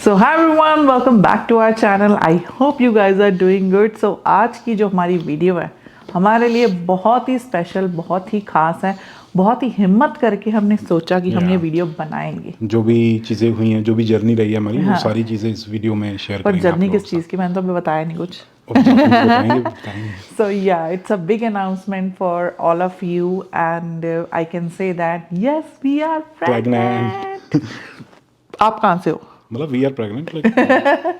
So hi everyone, welcome back to our channel. I hope you guys are doing good. So आज की जो हमारी video है हमारे लिए बहुत ही स्पेशल, बहुत ही खास है। बहुत ही हिम्मत करके हमने सोचा कि हम ये वीडियो बनाएंगे। जो भी चीज़ें हुई हैं, जो भी जर्नी रही है हमारी, वो हाँ, सारी चीज़ें इस वीडियो में शेयर पर करेंगे आप जर्नी लोगों किस के चीज़ साथ। की मैंने तो अभी बताया नहीं कुछ। और बताएंगे बताएंगे। So yeah it's a big announcement for all of you and I can say that yes we are pregnant. Pregnant. आप कहाँ से हो? मतलब वी आर प्रेग्नेंट लाइक।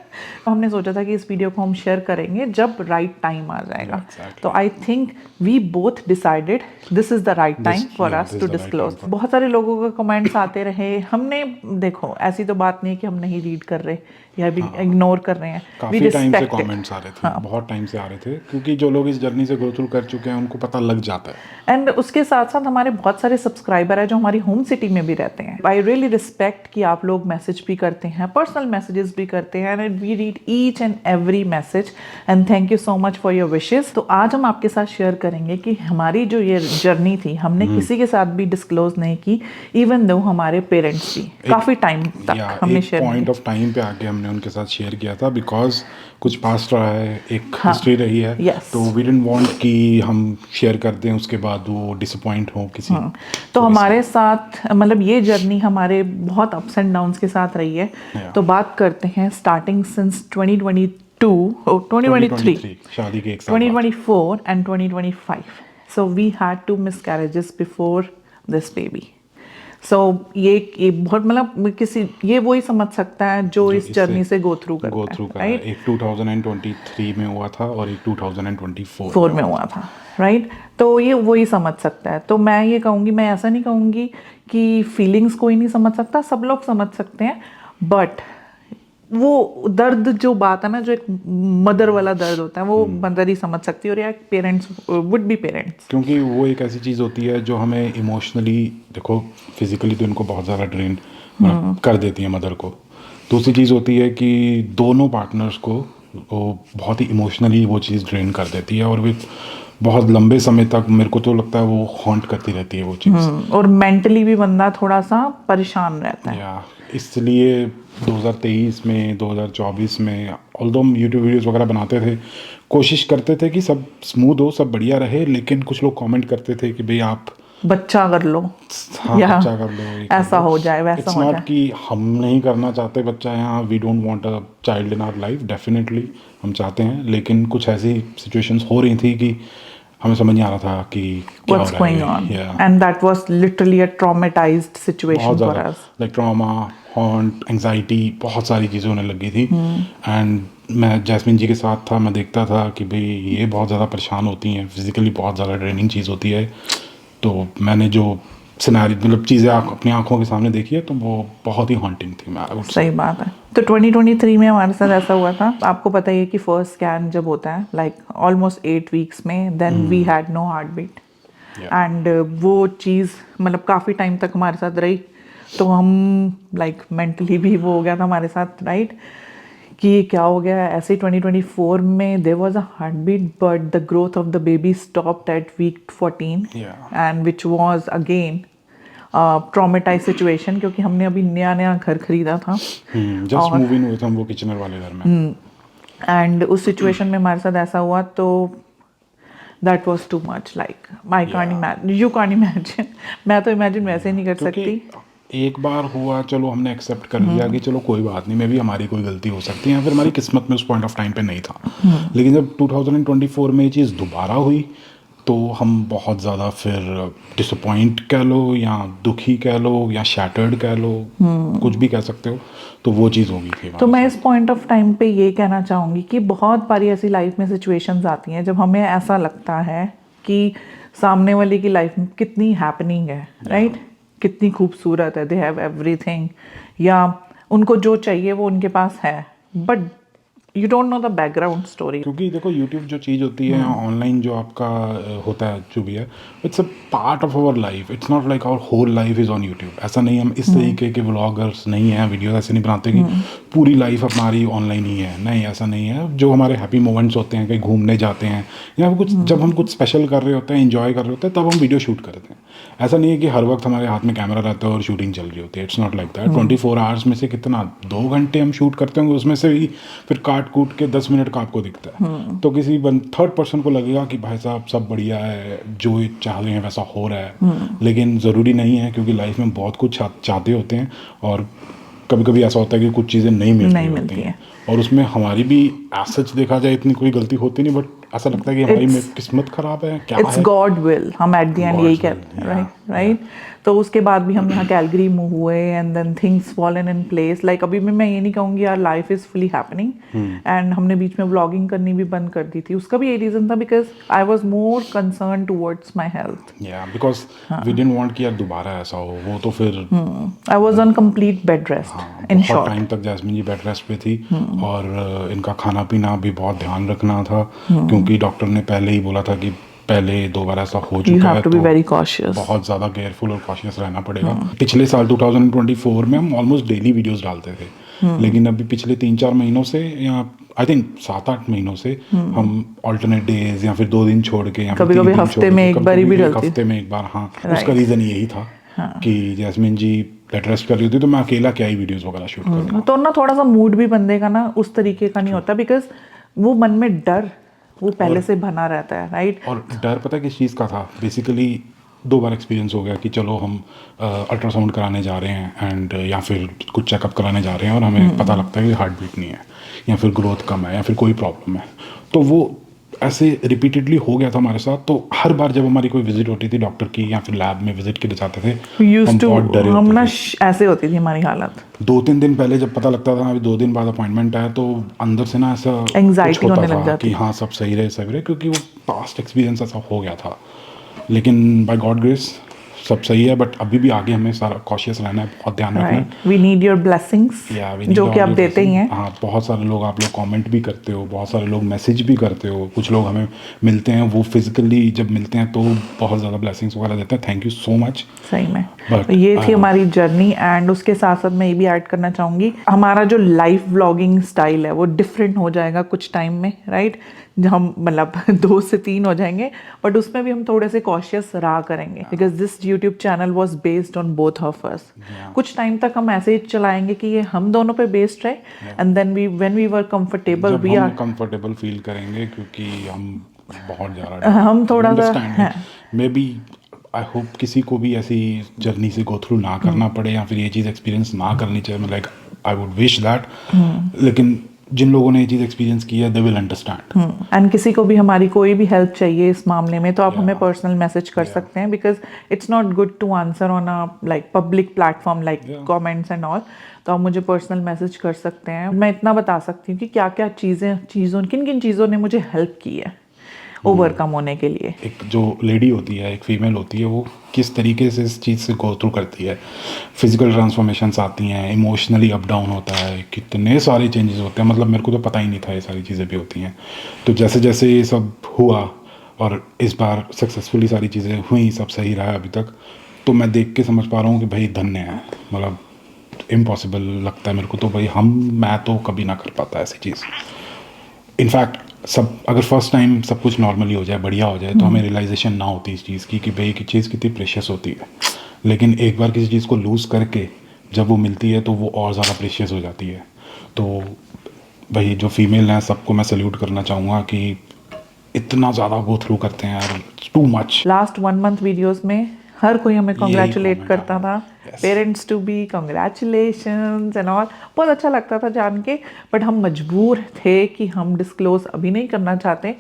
हमने सोचा था कि इस वीडियो को हम शेयर करेंगे जब राइट टाइम आ जाएगा। तो exactly. I think we both decided this is the right time for us this to the right disclose. Time for. बहुत सारे लोगों के कमेंट्स आते रहे। हमने देखो, ऐसी तो बात नहीं है कि हम नहीं रीड कर रहे या भी हाँ, इग्नोर कर रहे हैं। वी काफ़ी टाइम से रिस्पेक्ट इट। कमेंट्स आ रहे थे, हाँ, बहुत टाइम से आ रहे थे, क्योंकि जो लोग इस जर्नी से गो थ्रू कर चुके हैं उनको पता लग जाता है। एंड उसके साथ साथ हमारे बहुत सारे सब्सक्राइबर है जो हमारी होम सिटी में भी रहते हैं। आई रियली रिस्पेक्ट कि आप लोग मैसेज भी करते हैं, पर्सनल मैसेजेस भी करते हैं, and we read each and every message and thank you so much for your wishes. तो आज हम आपके साथ शेयर करेंगे कि हमारी जो ये जर्नी थी हमने किसी के साथ भी डिस्क्लोज नहीं की, इवन दो हमारे पेरेंट्स भी काफ़ी टाइम तक हमने एक शेयर नहीं पॉइंट की। ऑफ टाइम पे आके हमने उनके साथ शेयर किया था, बिकॉज कुछ पास्ट रहा है, एक हाँ, हिस्ट्री रही है। यस। तो वी डिडंट वांट कि हम शेयर कर दें उसके बाद वो डिसअपॉइंट हो किसी। तो हमारे इसलिए साथ मतलब ये जर्नी हमारे बहुत अप्स एंड डाउन्स के साथ रही है। Yeah. तो बात करते हैं स्टार्टिंग सिंस 2022, 2023, 2023 शादी के एक साल बाद। 2024 and 2025। So we had 2 miscarriages before this baby. So ये बहुत मतलब किसी ये वही समझ सकता है जो जो इस इससे जर्नी से गो थ्रू गो करता है, थ्रू करा है, राइट? एक 2023 में हुआ था और एक 2024 फोर में में हुआ हुआ था। था, राइट? तो ये वही समझ सकता है। तो मैं ये कहूँगी, मैं ऐसा नहीं कहूँगी कि फीलिंग्स कोई नहीं समझ सकता, सब लोग समझ सकते हैं। बट वो दर्द जो बात है ना, जो एक मदर वाला दर्द होता है, वो मदर ही समझ सकती है, और या पेरेंट्स वुड बी पेरेंट्स। क्योंकि वो एक ऐसी चीज़ होती है जो हमें इमोशनली, देखो फिजिकली तो इनको बहुत ज़्यादा ड्रेन कर देती है मदर को। दूसरी चीज़ होती है कि दोनों पार्टनर्स को वो बहुत ही इमोशनली वो चीज़ ड्रेन कर देती है, और वे बहुत लंबे समय तक, मेरे को तो लगता है, वो हॉन्ट करती रहती है वो चीज़। और मेंटली भी बंदा थोड़ा सा परेशान रहता है। या इसलिए 2023 में, 2024 में, ऑल्दो हम यूट्यूब वीडियोस वगैरह बनाते थे, कोशिश करते थे कि सब स्मूथ हो, सब बढ़िया रहे, लेकिन कुछ लोग कमेंट करते थे कि भाई आप, बच्चा कर लो, हाँ या बच्चा कर लो, ये कर ऐसा लो। हो जाए, वैसा इट्स हो नॉट जाए। कि हम नहीं करना चाहते बच्चा यहाँ, we don't want a child in our life, definitely हम चाहते हैं, लेकिन कुछ ऐसी सिचुएशंस हो रही थी कि हमें समझ नहीं आ रहा था कि क्या हो What's रहा going है। on? या And that was literally a traumatized बहुत situation for ज़्यादा, us. Like trauma, haunt, anxiety, बहुत सारी चीज़ें होने लगी थी। एंड मैं जैस्मिन जी के साथ था, मैं देखता था कि भाई ये बहुत ज़्यादा परेशान होती हैं, फिजिकली बहुत ज़्यादा ड्रेनिंग चीज़ होती है। तो मैंने जो सिनारी, मतलब चीज़ें अपनी आंखों के सामने देखी है, तो वो बहुत ही हॉन्टिंग थी। मैं सही बात है। तो 2023 में हमारे साथ ऐसा हुआ था। आपको पता ही है कि फर्स्ट स्कैन जब होता है लाइक ऑलमोस्ट 8 वीक्स में, then we had no heartbeat. And वो चीज़ मतलब काफ़ी टाइम तक हमारे साथ रही। तो हम लाइक मेंटली भी वो हो गया था हमारे साथ, राइट? कि क्या हो गया ऐसे। 2024 में there was a heartbeat, but the growth of the baby stopped at week 14, and which was again traumatize situation, क्योंकि हमने अभी नया नया घर खरीदा था। जस्ट और मूव इन हुए थे हम वो किचनर वाले घर में। एंड उस सिचुएशन में हमारे साथ ऐसा हुआ, तो that was too much. Like I can't imagine, you can't imagine. मैं तो इमेजिन वैसे नहीं कर क्योंकि सकती। एक बार हुआ, चलो हमने एक्सेप्ट कर लिया कि चलो कोई बात नहीं, मे भी हमारी कोई गलती हो सकती है, या फिर हमारी किस्मत में उस पॉइंट ऑफ टाइम पे नहीं था। लेकिन जब 2024 में ये चीज़ दोबारा हुई, तो हम बहुत ज़्यादा फिर डिसअपॉइंट कह लो, या दुखी कह लो, या शैटर्ड कह लो, कुछ भी कह सकते हो। तो वो चीज़ होगी थी तो हमारे मैं साथ। इस पॉइंट ऑफ टाइम पे ये कहना चाहूँगी कि बहुत बारी ऐसी लाइफ में सिचुएशंस आती हैं जब हमें ऐसा लगता है कि सामने वाले की लाइफ में कितनी हैपनिंग है, राइट? कितनी खूबसूरत है, दे हैव एवरीथिंग, या उनको जो चाहिए वो उनके पास है, but you don't know the background story. क्योंकि देखो यूट्यूब जो चीज़ होती है ऑनलाइन जो आपका होता है जो भी है it's a part of our life, it's not like our whole life is on YouTube. ऐसा नहीं, हम इस तरीके के व्लॉगर्स नहीं हैं, वीडियोस ऐसे नहीं बनाते कि पूरी लाइफ हमारी ऑनलाइन ही है, नहीं ऐसा नहीं है। जो हमारे हैप्पी मोमेंट्स होते हैं, कहीं घूमने जाते हैं या कुछ जब हम कुछ स्पेशल कर रहे होते हैं, इंजॉय कर रहे होते हैं, तब हम वीडियो शूट करते हैं। ऐसा नहीं है कि हर वक्त हमारे हाथ में कैमरा रहता है और शूटिंग चल रही होती है, it's not like that. 24 hours में से कितना 2 घंटे हम शूट करते होंगे, उसमें से भी फिर काट कूट के 10 मिनट का आपको दिखता है। तो किसी थर्ड पर्सन को लगेगा कि भाई साहब सब बढ़िया है, जो चाह रहे हैं वैसा हो रहा है, लेकिन ज़रूरी नहीं है, क्योंकि लाइफ में बहुत कुछ चाहते होते हैं और कभी कभी ऐसा होता है कि कुछ चीज़ें नहीं मिलती हैं और उसमें हमारी भी सच देखा जाए इतनी कोई गलती होती नहीं, बट ऐसा लगता है कि हमारी किस्मत खराब है, क्या इट्स है। गॉड विल, हम एट द एंड यही कहते हैं, yeah, राइट। तो उसके बाद भी हम यहाँ कैलगरी मूव हुए and then things fallen in place. Like अभी भी मैं ये नहीं कहूँगी यार life is fully happening, and हमने बीच में व्लॉगिंग करनी भी बंद कर दी थी। उसका भी यही रीज़न था because I was more concern towards my health. Because we didn't want कि यार दोबारा ऐसा हो। वो तो फिर I was on complete bed rest in short. Time तक जैस्मिन जी बेड रेस्ट पे थी और इनका खाना पीना भी बहुत ध्यान रखना था, क्योंकि डॉक्टर ने पहले ही बोला था कि पहले 2 बार ऐसा हो चुका है, तो बहुत ज़्यादा केयरफुल और कॉशियस रहना पड़ेगा। पिछले साल 2024 में हम ऑलमोस्ट डेली वीडियोस डालते थे, लेकिन अभी पिछले 3-4 महीनों से या आई थिंक 7-8 महीनों से हम ऑल्टरनेट डेज या फिर 2 दिन छोड़ के या कभी कभी हफ्ते में एक बार ही भी डालते, हफ्ते में एक बार। हाँ, उसका रीज़न यही था कि जैस्मिन जी बेड रेस्ट कर रही होती तो मैं अकेला क्या ही वीडियोस वगैरह शूट करता। तो ना थोड़ा सा मूड भी बंदे का ना उस तरीके का नहीं होता, बिकॉज वो मन में डर वो पहले से बना रहता है, राइट। और डर पता है किस चीज़ का था? बेसिकली 2 बार एक्सपीरियंस हो गया कि चलो हम अल्ट्रासाउंड कराने जा रहे हैं एंड या फिर कुछ चेकअप कराने जा रहे हैं और हमें पता लगता है कि हार्ट बीट नहीं है या फिर ग्रोथ कम है या फिर कोई प्रॉब्लम है। तो वो ऐसे रिपीटेडली हो गया था हमारे साथ। तो हर बार जब हमारी कोई विजिट होती थी डॉक्टर की या फिर लैब में विजिट के लिए जाते थे, हम बहुत डरे हम ना ऐसे होती थी हमारी हालत। 2-3 दिन पहले जब पता लगता था अभी 2 दिन बाद अपॉइंटमेंट है, तो अंदर से ना ऐसा एंग्जाइटी होने लग जाती कि हाँ सब सही रहे, क्योंकि वो पास्ट एक्सपीरियंस ऐसा हो गया था। लेकिन बाय गॉड ग्रेस सब सही है, बट अभी भी आगे हमें सारा कॉशियस रहना है, बहुत ध्यान रखना है। वी नीड योर ब्लेसिंग्स, जो कि आप देते ही हैं। हाँ, बहुत सारे लोग, आप लोग कमेंट भी करते हो, बहुत सारे लोग मैसेज भी करते हो, कुछ लोग हमें मिलते हैं, वो फिजिकली जब मिलते हैं तो बहुत ज़्यादा ब्लेसिंग्स वगैरह देते हैं। Thank you so much. सही में तो ये थी हमारी जर्नी। एंड उसके साथ साथ मैं ये भी ऐड करना चाहूँगी, हमारा जो लाइफ व्लॉगिंग स्टाइल है वो डिफरेंट हो जाएगा कुछ टाइम में, राइट। हम मतलब 2 से 3 हो जाएंगे, बट उसमें भी हम थोड़े से कॉशियस रहा करेंगे, because this YouTube channel was based on both of us. कुछ टाइम तक हम ऐसे ही चलाएंगे कि ये हम दोनों पे बेस्ड रहे, and then when we were comfortable we are comfortable feel करेंगे, क्योंकि हम बहुत ज़्यादा हम थोड़ा सा मे बी आई होप किसी को भी ऐसी जर्नी से गो थ्रू ना करना पड़े या फिर ये चीज़ एक्सपीरियंस ना करनी चाहिए। Like I would wish that, लेकिन जिन लोगों ने ये चीज़ एक्सपीरियंस की है दे विल अंडरस्टैंड। एंड किसी को भी हमारी कोई भी हेल्प चाहिए इस मामले में तो आप हमें पर्सनल मैसेज कर सकते हैं, because it's not good to answer on a like public platform like comments and all. तो आप मुझे पर्सनल मैसेज कर सकते हैं। मैं इतना बता सकती हूँ कि क्या क्या चीज़ों किन किन चीज़ों ने मुझे हेल्प की है ओवरकम होने के लिए। एक जो लेडी होती है, एक फीमेल होती है, वो किस तरीके से इस चीज़ से गो थ्रू करती है। फिजिकल ट्रांसफॉर्मेशंस आती हैं, इमोशनली अप डाउन होता है, कितने सारे चेंजेस होते हैं। मतलब मेरे को तो पता ही नहीं था ये सारी चीज़ें भी होती हैं। तो जैसे जैसे ये सब हुआ और इस बार सक्सेसफुली सारी चीज़ें हुई, सब सही रहा अभी तक, तो मैं देख के समझ पा रहा हूँ कि भाई धन्य है। मतलब इम्पॉसिबल लगता है मेरे को तो भाई, मैं तो कभी ना कर पाता ऐसी चीज़। इनफैक्ट सब अगर फर्स्ट टाइम सब कुछ नॉर्मली हो जाए, बढ़िया हो जाए, तो हमें रियलाइजेशन ना होती इस चीज़ की कि भाई की चीज़ कितनी प्रेशियस होती है। लेकिन एक बार किसी चीज़ को लूज़ करके जब वो मिलती है तो वो और ज़्यादा प्रेशियस हो जाती है। तो भाई जो फीमेल हैं सबको मैं सल्यूट करना चाहूँगा कि इतना ज़्यादा गो थ्रू करते हैं यार, too much. Last 1 month videos में हर कोई हमें कॉन्ग्रेचुलेट करता था, parents to be congratulations and all. बहुत अच्छा लगता था जान के, बट हम मजबूर थे कि हम डिस्क्लोज अभी नहीं करना चाहते।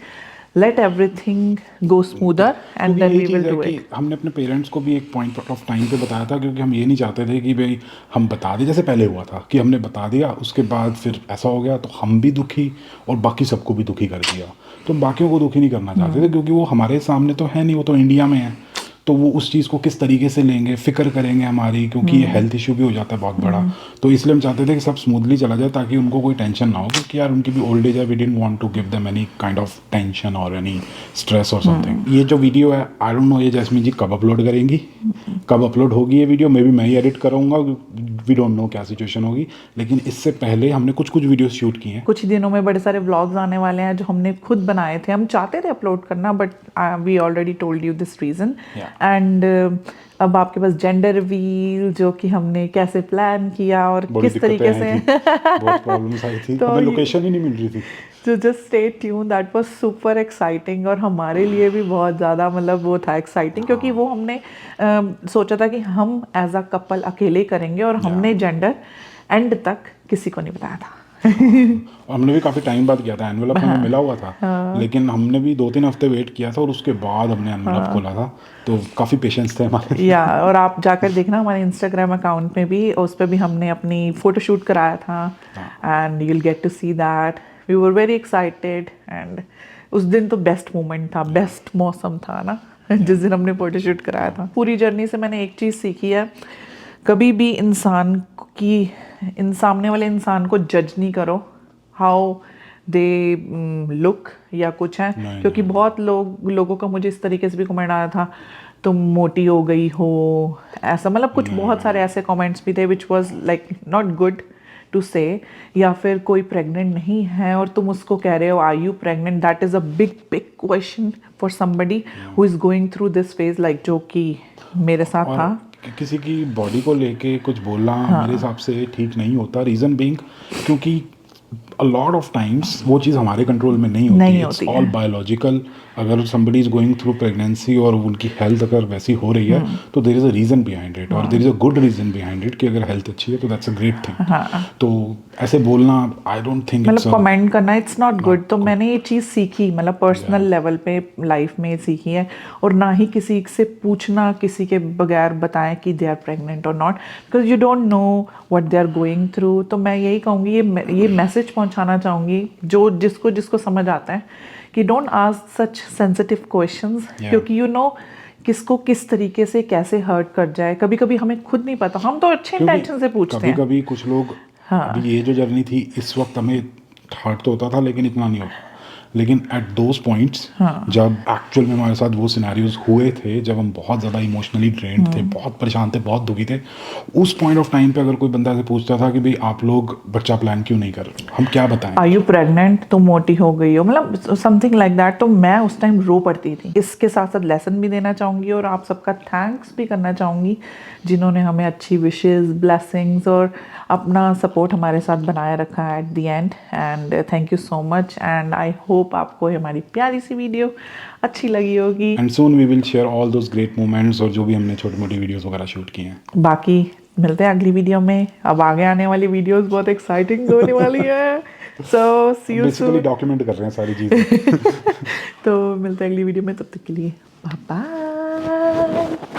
Let everything go smoother and then we will do it. हमने अपने पेरेंट्स को भी एक पॉइंट ऑफ टाइम पे बताया था, क्योंकि हम ये नहीं चाहते थे कि भाई हम बता दें, जैसे पहले हुआ था कि हमने बता दिया, उसके बाद फिर ऐसा हो गया तो हम भी दुखी और बाकी सबको भी दुखी कर दिया। तो बाकियों को दुखी नहीं करना चाहते थे, क्योंकि वो हमारे सामने तो है नहीं, वो तो इंडिया में है। तो वो उस चीज़ को किस तरीके से लेंगे, फिक्र करेंगे हमारी, क्योंकि ये हेल्थ इशू भी हो जाता है बहुत बड़ा। तो इसलिए हम चाहते थे कि सब स्मूथली चला जाए ताकि उनको कोई टेंशन ना हो, क्योंकि यार उनकी भी ओल्ड एज है, we didn't want to give them any kind of tension और एनी स्ट्रेस और समथिंग। ये जो वीडियो है आई डोंट नो ये जैस्मीन जी कब अपलोड करेंगी, कब अपलोड होगी ये वीडियो, मे बी मैं ही एडिट करूँगा, वी डोंट नो क्या सिचुएशन होगी। लेकिन इससे पहले हमने कुछ वीडियो शूट किए हैं। कुछ ही दिनों में बड़े सारे व्लॉग्स आने वाले हैं जो हमने खुद बनाए थे। हम चाहते थे अपलोड करना, but we already told you this reason. And अब आपके पास जेंडर रिवील जो कि हमने कैसे प्लान किया और किस तरीके से बहुत प्रॉब्लम्स आई थी, हमें लोकेशन ही नहीं मिल रही थी। तो just stay tune, that was super exciting. और हमारे लिए भी बहुत ज़्यादा मतलब वो था एक्साइटिंग, क्योंकि वो हमने सोचा था कि हम एज अ कपल अकेले करेंगे, और हमने जेंडर एंड तक किसी को नहीं बताया था। हमने भी काफ़ी टाइम बाद किया था, एनवेलप हमें मिला हुआ था, लेकिन हमने भी 2-3 हफ्ते वेट किया था और उसके बाद हमने एनवेलप खोला था। तो काफ़ी पेशेंस थे हमारे। या और आप जाकर देखना हमारे इंस्टाग्राम अकाउंट में भी, उस पर भी हमने अपनी फ़ोटोशूट कराया था। And you will get to see that we were very excited. And उस दिन तो बेस्ट मोमेंट था, बेस्ट मौसम था ना जिस दिन हमने फ़ोटोशूट कराया था। पूरी जर्नी से मैंने एक चीज़ सीखी है, कभी भी सामने वाले इंसान को जज नहीं करो हाउ दे लुक या कुछ है, क्योंकि बहुत लोगों का मुझे इस तरीके से भी कमेंट आया था, तुम मोटी हो गई हो, ऐसा मतलब कुछ बहुत सारे ऐसे कमेंट्स भी थे which was like not good to say. या फिर कोई प्रेग्नेंट नहीं है और तुम उसको कह रहे हो are you pregnant, that is a big question for somebody who is going through this phase, like जो कि मेरे साथ था। किसी की बॉडी को लेके कुछ बोलना मेरे हिसाब से ठीक नहीं होता। रीज़न बीइंग क्योंकि अ लॉट ऑफ टाइम्स वो चीज़ हमारे कंट्रोल में नहीं होती, इट्स ऑल बायोलॉजिकल। अगर somebody is going through pregnancy और उनकी हेल्थ अगर वैसी हो रही है तो there is a reason behind it, और there is a good reason behind it कि अगर हेल्थ अच्छी है तो दैट्स अ ग्रेट थिंग। तो ऐसे बोलना आई डोंट थिंक मतलब कमेंट करना इट्स नॉट गुड। तो मैंने ये चीज़ सीखी, मतलब पर्सनल लेवल पे लाइफ में सीखी है। और ना ही किसी से पूछना किसी के बगैर बताएं कि दे आर प्रेग्नेंट और not, because you don't know what they are going through. तो मैं यही कहूँगी, ये मैसेज पहुँचाना चाहूँगी जो जिसको समझ आता है कि don't ask such sensitive questions, क्योंकि यू नो किसको किस तरीके से कैसे हर्ट कर जाए। कभी कभी हमें खुद नहीं पता, हम तो अच्छे इंटेंशन से पूछते हैं। कभी कुछ लोग अभी ये जो जर्नी थी इस वक्त हमें हर्ट तो होता था लेकिन इतना नहीं होता, लेकिन एट दोज पॉइंट्स जब एक्चुअल में हमारे साथ वो सिनेरियोज हुए थे, जब हम बहुत ज़्यादा इमोशनली ड्रेन्ड थे, बहुत परेशान थे, बहुत दुखी थे, उस पॉइंट ऑफ टाइम पे अगर कोई बंदा से पूछता था कि भाई आप लोग बच्चा प्लान क्यों नहीं कर रहे, हम क्या बताएं, आर यू प्रेग्नेंट, तुम मोटी हो गई हो, मतलब समथिंग लाइक दैट। तो मैं उस टाइम रो पड़ती थी। इसके साथ साथ लेसन भी देना चाहूँगी और आप सबका थैंक्स भी करना चाहूँगी जिन्होंने हमें अच्छी विशेस, ब्लेसिंग्स और अपना सपोर्ट हमारे साथ बनाए रखा है at the end. And thank you so much. And I hope आपको हमारी प्यारी सी वीडियो अच्छी लगी होगी। And soon we will share all those great moments और जो भी हमने छोटी मोटी वीडियोस वगैरह शूट की हैं। बाकी मिलते हैं अगली वीडियो में। अब आगे आने वाली वीडियोस बहुत एक्साइटिंग होने वाली है। सो सी यू सून। बेसिकली डॉक्यूमेंट कर रहे हैं सारी चीज़ें। तो मिलते हैं अगली वीडियो में, तब तक के लिए बाय बाय।